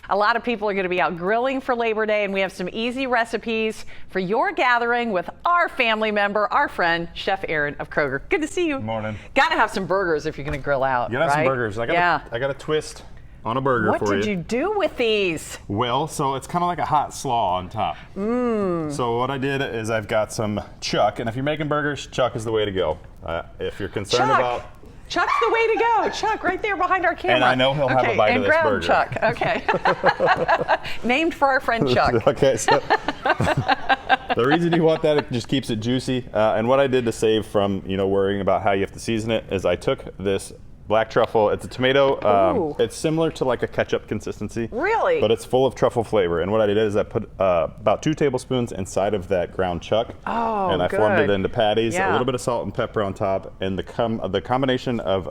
A lot of people are going to be out grilling for Labor Day, and we have some easy recipes for your gathering with our family member, our friend, Chef Aaron of Kroger. Good to see you. Morning. Got to have some burgers if you're going to grill out. You gotta have some burgers. I got a twist on a burger for you. What did you do with these? Well, so it's kind of like a hot slaw on top. So what I did is I've got some chuck, and if you're making burgers, chuck is the way to go. If you're concerned about... Chuck's the way to go. Chuck, right there behind our camera. And I know he'll have a bite of this burger. Chuck. Okay. Named for our friend Chuck. Okay. So the reason you want that, it just keeps it juicy. And what I did to save from worrying about how you have to season it is I took this black truffle. It's a tomato. It's similar to like a ketchup consistency. Really? But it's full of truffle flavor. And what I did is I put about 2 tablespoons inside of that ground chuck. Oh, and I formed it into patties. Yeah. A little bit of salt and pepper on top. And the combination of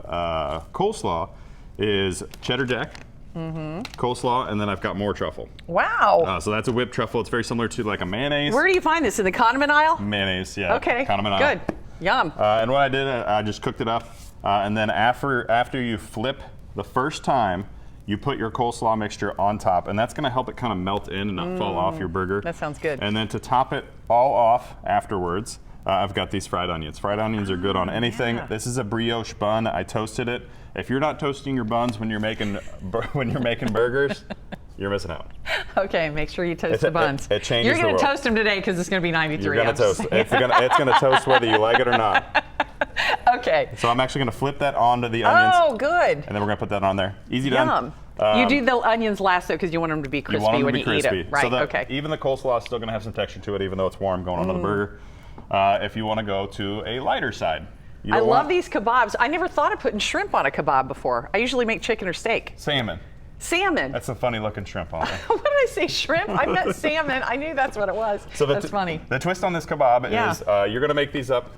coleslaw is cheddar jack, coleslaw, and then I've got more truffle. Wow. So that's a whipped truffle. It's very similar to like a mayonnaise. Where do you find this? In the condiment aisle? Mayonnaise, yeah. Okay. Condiment aisle. Good. Yum. And what I did, I just cooked it up. And then after you flip the first time, you put your coleslaw mixture on top, and that's going to help it kind of melt in and not fall off your burger. That sounds good. And then to top it all off afterwards, I've got these fried onions. Fried onions are good on anything. Yeah. This is a brioche bun. I toasted it. If you're not toasting your buns when you're making burgers, you're missing out. Okay, make sure you toast the buns. It changes You're the going world. to toast them today because it's going to be 93. You're going to toast. It's going to toast whether you like it or not. Okay. So I'm actually going to flip that onto the onions. Oh, good. And then we're going to put that on there. Easy done. You do the onions last though because you want them to be crispy when you eat it. Right, okay. Even the coleslaw is still going to have some texture to it, even though it's warm going onto the burger. If you want to go to a lighter side. I love these kebabs. I never thought of putting shrimp on a kebab before. I usually make chicken or steak. Salmon. Salmon. That's a funny looking shrimp on there. What did I say? Shrimp? I meant salmon. I knew that's what it was. So that's funny. The twist on this kebab is you're going to make these up.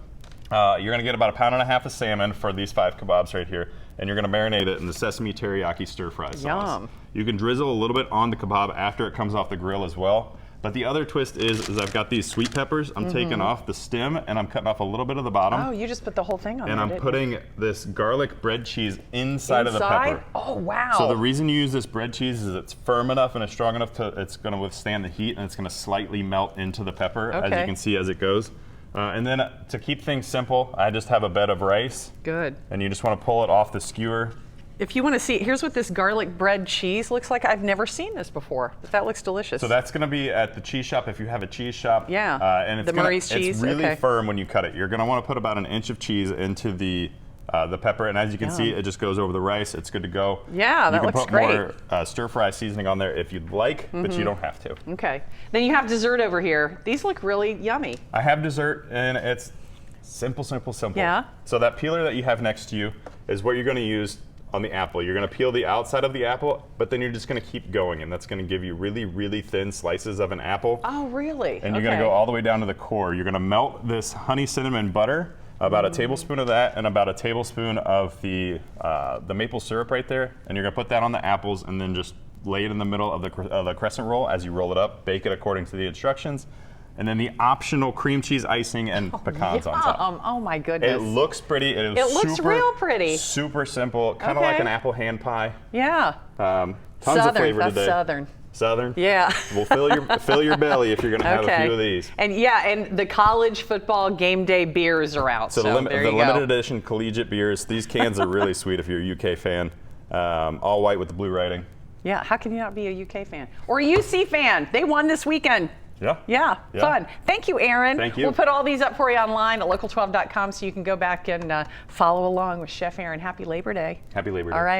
You're going to get about 1.5 pounds of salmon for these 5 kebabs right here, and you're going to marinate it in the Sesame Teriyaki stir-fry sauce. Yum. You can drizzle a little bit on the kebab after it comes off the grill as well. But the other twist is I've got these sweet peppers. I'm taking off the stem, and I'm cutting off a little bit of the bottom. Oh, you just put the whole thing on and there, I'm putting this garlic bread cheese inside of the pepper. Oh, wow. So the reason you use this bread cheese is it's firm enough and it's strong enough it's going to withstand the heat, and it's going to slightly melt into the pepper, as you can see as it goes. And then to keep things simple, I just have a bed of rice. Good. And you just want to pull it off the skewer. If you want to see, here's what this garlic bread cheese looks like. I've never seen this before, but that looks delicious. So that's going to be at the cheese shop if you have a cheese shop. Yeah. And the Murray's cheese. It's really firm when you cut it. You're going to want to put about 1 inch of cheese into the pepper, and as you can see, it just goes over the rice. It's good to go. Yeah, that looks great. You can put more stir-fry seasoning on there if you'd like, but you don't have to. Okay. Then you have dessert over here. These look really yummy. I have dessert, and it's simple, simple, simple. Yeah. So that peeler that you have next to you is what you're going to use on the apple. You're going to peel the outside of the apple, but then you're just going to keep going, and that's going to give you really, really thin slices of an apple. Oh, really? And you're going to go all the way down to the core. You're going to melt this honey cinnamon butter, about a tablespoon of that, and about a tablespoon of the maple syrup right there, and you're going to put that on the apples, and then just lay it in the middle of the crescent roll as you roll it up. Bake it according to the instructions. And then the optional cream cheese icing and pecans on top. Oh my goodness. It looks pretty. It looks real pretty. Super simple, kind of like an apple hand pie. Yeah. Tons of flavor today. Southern. Southern? Yeah. We'll fill your belly if you're going to have a few of these. And and the college football game day beers are out. So the limited edition collegiate beers. These cans are really sweet if you're a UK fan. All white with the blue writing. Yeah. How can you not be a UK fan or a UC fan? They won this weekend. Yeah, fun. Thank you, Aaron. Thank you. We'll put all these up for you online at local12.com so you can go back and follow along with Chef Aaron. Happy Labor Day. Happy Labor Day. All right.